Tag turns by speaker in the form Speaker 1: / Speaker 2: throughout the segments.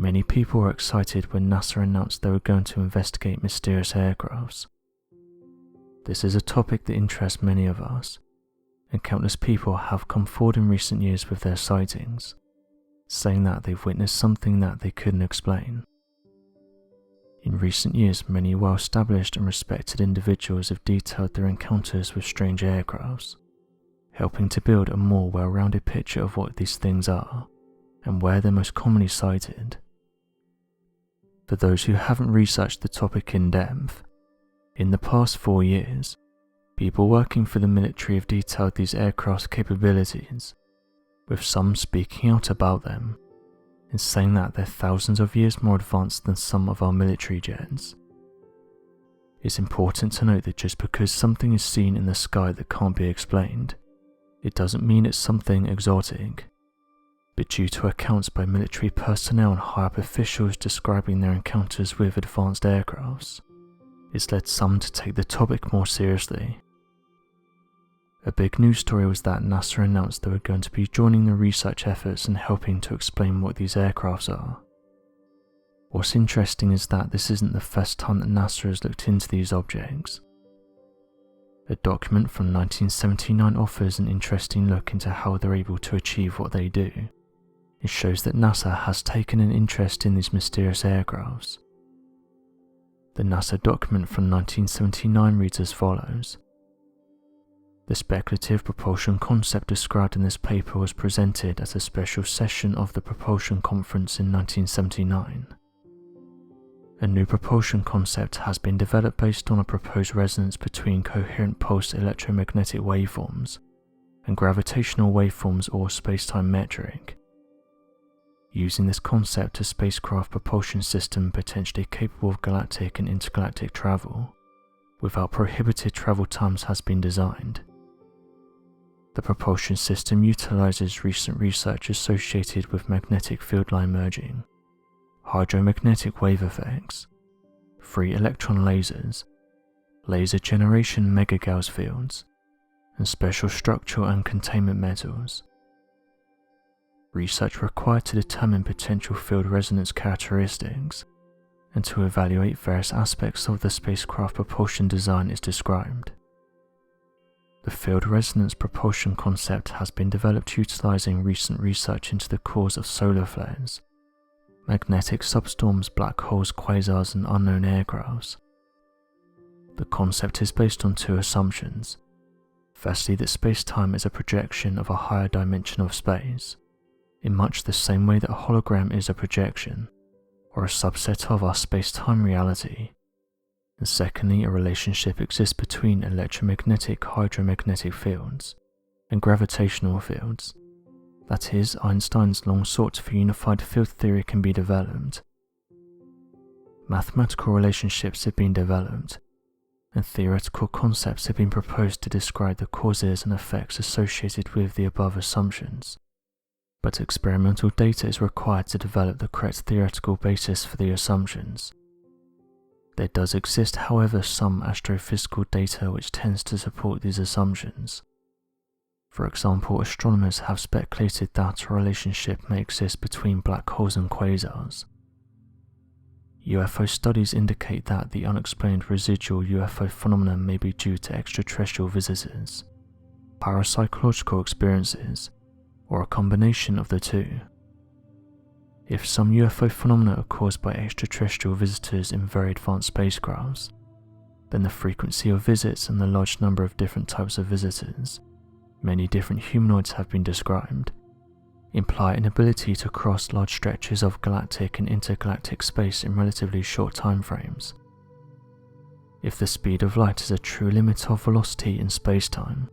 Speaker 1: Many people were excited when NASA announced they were going to investigate mysterious aircrafts. This is a topic that interests many of us, and countless people have come forward in recent years with their sightings, saying that they've witnessed something that they couldn't explain. In recent years, many well-established and respected individuals have detailed their encounters with strange aircrafts, helping to build a more well-rounded picture of what these things are and where they're most commonly sighted. For those who haven't researched the topic in depth, in the past 4 years, people working for the military have detailed these aircraft's capabilities, with some speaking out about them and saying that they're thousands of years more advanced than some of our military jets. It's important to note that just because something is seen in the sky that can't be explained, it doesn't mean it's something exotic, but due to accounts by military personnel and high-up officials describing their encounters with advanced aircrafts, it's led some to take the topic more seriously. A big news story was that NASA announced they were going to be joining the research efforts and helping to explain what these aircrafts are. What's interesting is that this isn't the first time that NASA has looked into these objects. A document from 1979 offers an interesting look into how they're able to achieve what they do. It shows that NASA has taken an interest in these mysterious aircrafts. The NASA document from 1979 reads as follows. The speculative propulsion concept described in this paper was presented at a special session of the Propulsion Conference in 1979. A new propulsion concept has been developed based on a proposed resonance between coherent pulsed electromagnetic waveforms and gravitational waveforms or space-time metric. Using this concept, a spacecraft propulsion system potentially capable of galactic and intergalactic travel, without prohibited travel times, has been designed. The propulsion system utilizes recent research associated with magnetic field line merging, hydromagnetic wave effects, free electron lasers, laser generation megagauss fields, and special structural and containment metals. Research required to determine potential field resonance characteristics and to evaluate various aspects of the spacecraft propulsion design is described. The field resonance propulsion concept has been developed utilizing recent research into the cause of solar flares, magnetic substorms, black holes, quasars, and unknown aircrafts. The concept is based on two assumptions. Firstly, that space-time is a projection of a higher dimension of space, in much the same way that a hologram is a projection, or a subset of our space-time reality. And secondly, a relationship exists between electromagnetic hydromagnetic fields and gravitational fields. That is, Einstein's long sought for unified field theory can be developed. Mathematical relationships have been developed, and theoretical concepts have been proposed to describe the causes and effects associated with the above assumptions. But experimental data is required to develop the correct theoretical basis for the assumptions. There does exist, however, some astrophysical data which tends to support these assumptions. For example, astronomers have speculated that a relationship may exist between black holes and quasars. UFO studies indicate that the unexplained residual UFO phenomenon may be due to extraterrestrial visitors, parapsychological experiences, or a combination of the two. If some UFO phenomena are caused by extraterrestrial visitors in very advanced spacecrafts, then the frequency of visits and the large number of different types of visitors, many different humanoids have been described, imply an ability to cross large stretches of galactic and intergalactic space in relatively short time frames. If the speed of light is a true limit of velocity in space-time,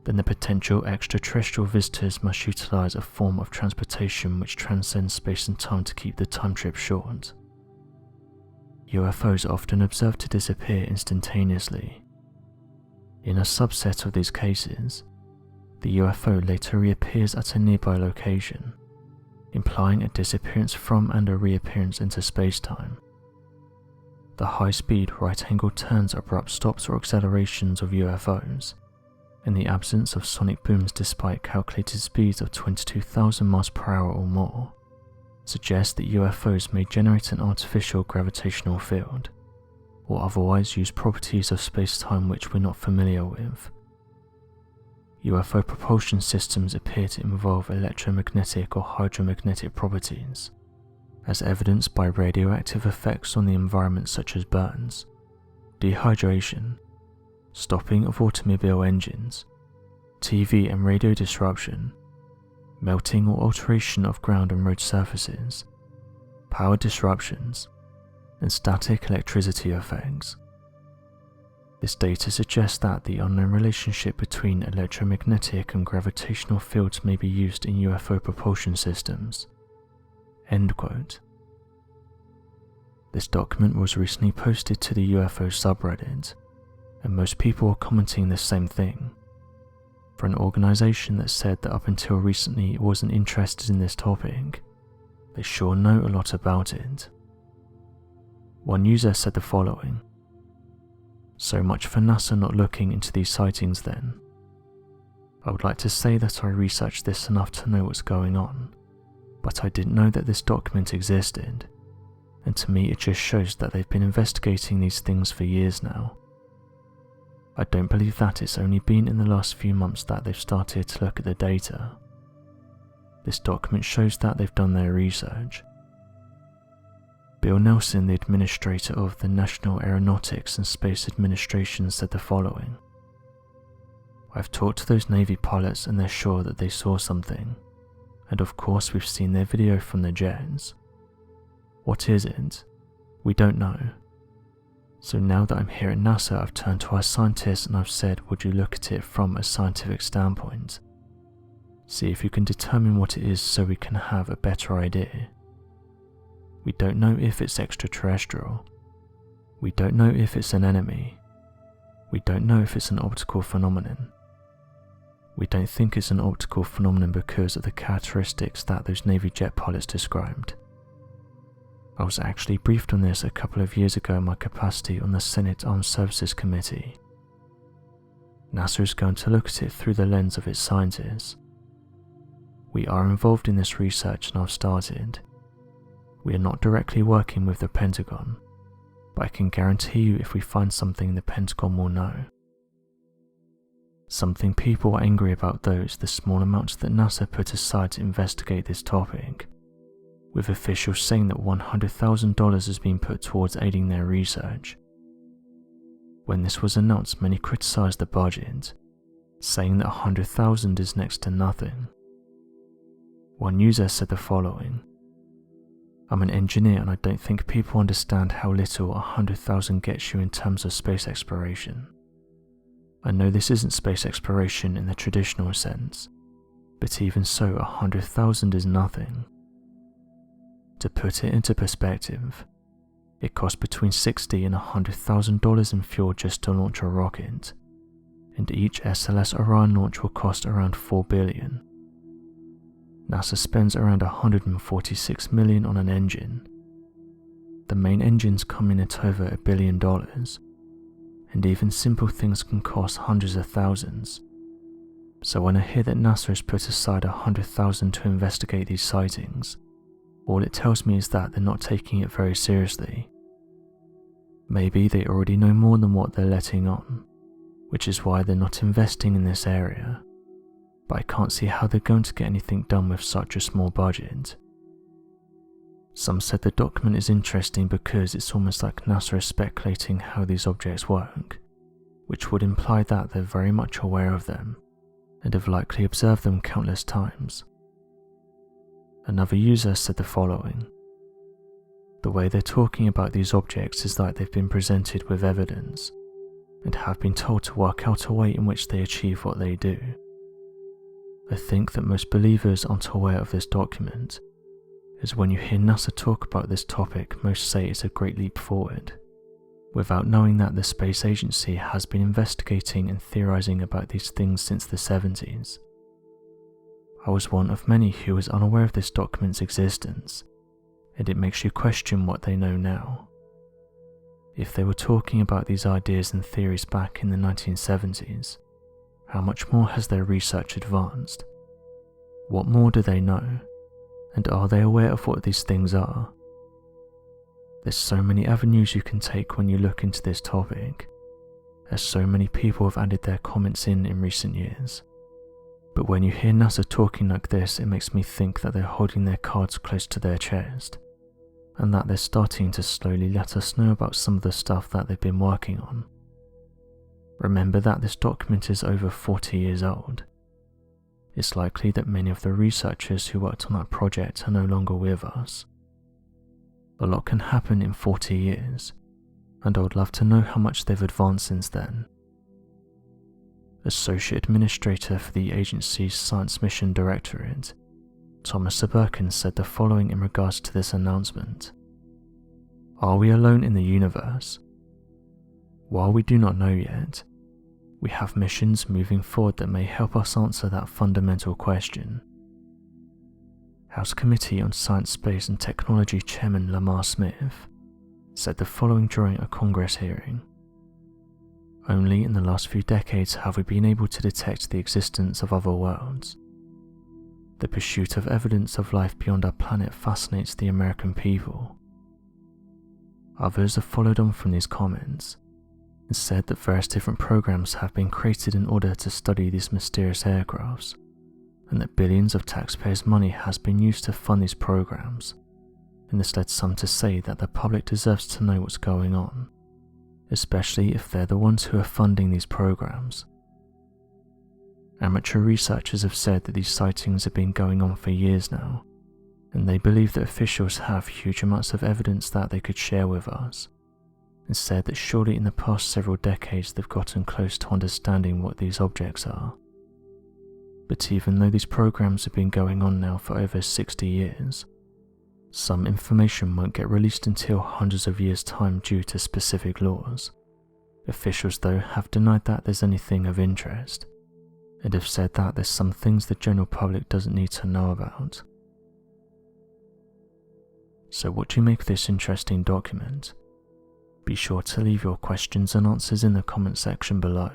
Speaker 1: then the potential extraterrestrial visitors must utilize a form of transportation which transcends space and time to keep the time trip short. UFOs are often observed to disappear instantaneously. In a subset of these cases, the UFO later reappears at a nearby location, implying a disappearance from and a reappearance into space-time. The high-speed, right-angled turns, abrupt stops or accelerations of UFOs, and the absence of sonic booms despite calculated speeds of 22,000 miles per hour or more, suggest that UFOs may generate an artificial gravitational field, or otherwise use properties of space-time which we're not familiar with. UFO propulsion systems appear to involve electromagnetic or hydromagnetic properties, as evidenced by radioactive effects on the environment such as burns, dehydration, stopping of automobile engines, TV and radio disruption, melting or alteration of ground and road surfaces, power disruptions, and static electricity effects. This data suggests that the unknown relationship between electromagnetic and gravitational fields may be used in UFO propulsion systems. End quote. This document was recently posted to the UFO subreddit, and most people are commenting the same thing. For an organization that said that up until recently it wasn't interested in this topic, they sure know a lot about it. One user said the following: "So much for NASA not looking into these sightings then. I would like to say that I researched this enough to know what's going on, but I didn't know that this document existed, and to me it just shows that they've been investigating these things for years now. I don't believe that it's only been in the last few months that they've started to look at the data. This document shows that they've done their research." Bill Nelson, the administrator of the National Aeronautics and Space Administration, said the following: "I've talked to those Navy pilots and they're sure that they saw something, and of course we've seen their video from the jets. What is it? We don't know. So now that I'm here at NASA, I've turned to our scientists and I've said, would you look at it from a scientific standpoint? See if you can determine what it is so we can have a better idea. We don't know if it's extraterrestrial. We don't know if it's an enemy. We don't know if it's an optical phenomenon. We don't think it's an optical phenomenon because of the characteristics that those Navy jet pilots described. I was actually briefed on this a couple of years ago in my capacity on the Senate Armed Services Committee. NASA is going to look at it through the lens of its scientists. We are involved in this research and I've started. We are not directly working with the Pentagon, but I can guarantee you if we find something the Pentagon will know. Something people are angry about though is the small amounts that NASA put aside to investigate this topic, with officials saying that $100,000 has been put towards aiding their research. When this was announced, many criticised the budget, saying that $100,000 is next to nothing. One user said the following: "I'm an engineer and I don't think people understand how little $100,000 gets you in terms of space exploration. I know this isn't space exploration in the traditional sense, but even so, $100,000 is nothing. To put it into perspective, it costs between $60,000 and $100,000 in fuel just to launch a rocket, and each SLS Orion launch will cost around $4 billion. NASA spends around $146 million on an engine. The main engines come in at over $1 billion, and even simple things can cost hundreds of thousands. So when I hear that NASA has put aside $100,000 to investigate these sightings, all it tells me is that they're not taking it very seriously. Maybe they already know more than what they're letting on, which is why they're not investing in this area. But I can't see how they're going to get anything done with such a small budget." Some said the document is interesting because it's almost like NASA is speculating how these objects work, which would imply that they're very much aware of them, and have likely observed them countless times. Another user said the following: "The way they're talking about these objects is like they've been presented with evidence, and have been told to work out a way in which they achieve what they do. I think that most believers aren't aware of this document, as when you hear NASA talk about this topic, most say it's a great leap forward, without knowing that the space agency has been investigating and theorizing about these things since the 70s. I was one of many who was unaware of this document's existence, and it makes you question what they know now. If they were talking about these ideas and theories back in the 1970s, how much more has their research advanced? What more do they know? And are they aware of what these things are? There's so many avenues you can take when you look into this topic, as so many people have added their comments in recent years. But when you hear NASA talking like this, it makes me think that they're holding their cards close to their chest, and that they're starting to slowly let us know about some of the stuff that they've been working on. Remember that this document is over 40 years old. It's likely that many of the researchers who worked on that project are no longer with us. A lot can happen in 40 years, and I would love to know how much they've advanced since then. Associate Administrator for the agency's Science Mission Directorate, Thomas Aberkin, said the following in regards to this announcement. Are we alone in the universe? While we do not know yet, we have missions moving forward that may help us answer that fundamental question. House Committee on Science, Space and Technology Chairman Lamar Smith said the following during a Congress hearing. Only in the last few decades have we been able to detect the existence of other worlds. The pursuit of evidence of life beyond our planet fascinates the American people. Others have followed on from these comments and said that various different programs have been created in order to study these mysterious aircrafts, and that billions of taxpayers' money has been used to fund these programs, and this led some to say that the public deserves to know what's going on, especially if they're the ones who are funding these programs. Amateur researchers have said that these sightings have been going on for years now, and they believe that officials have huge amounts of evidence that they could share with us, and said that surely in the past several decades they've gotten close to understanding what these objects are. But even though these programs have been going on now for over 60 years, some information won't get released until hundreds of years' time due to specific laws. Officials, though, have denied that there's anything of interest, and have said that there's some things the general public doesn't need to know about. So what do you make of this interesting document? Be sure to leave your questions and answers in the comment section below,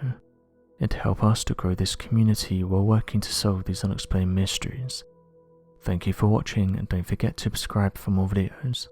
Speaker 1: and help us to grow this community while working to solve these unexplained mysteries. Thank you for watching, and don't forget to subscribe for more videos.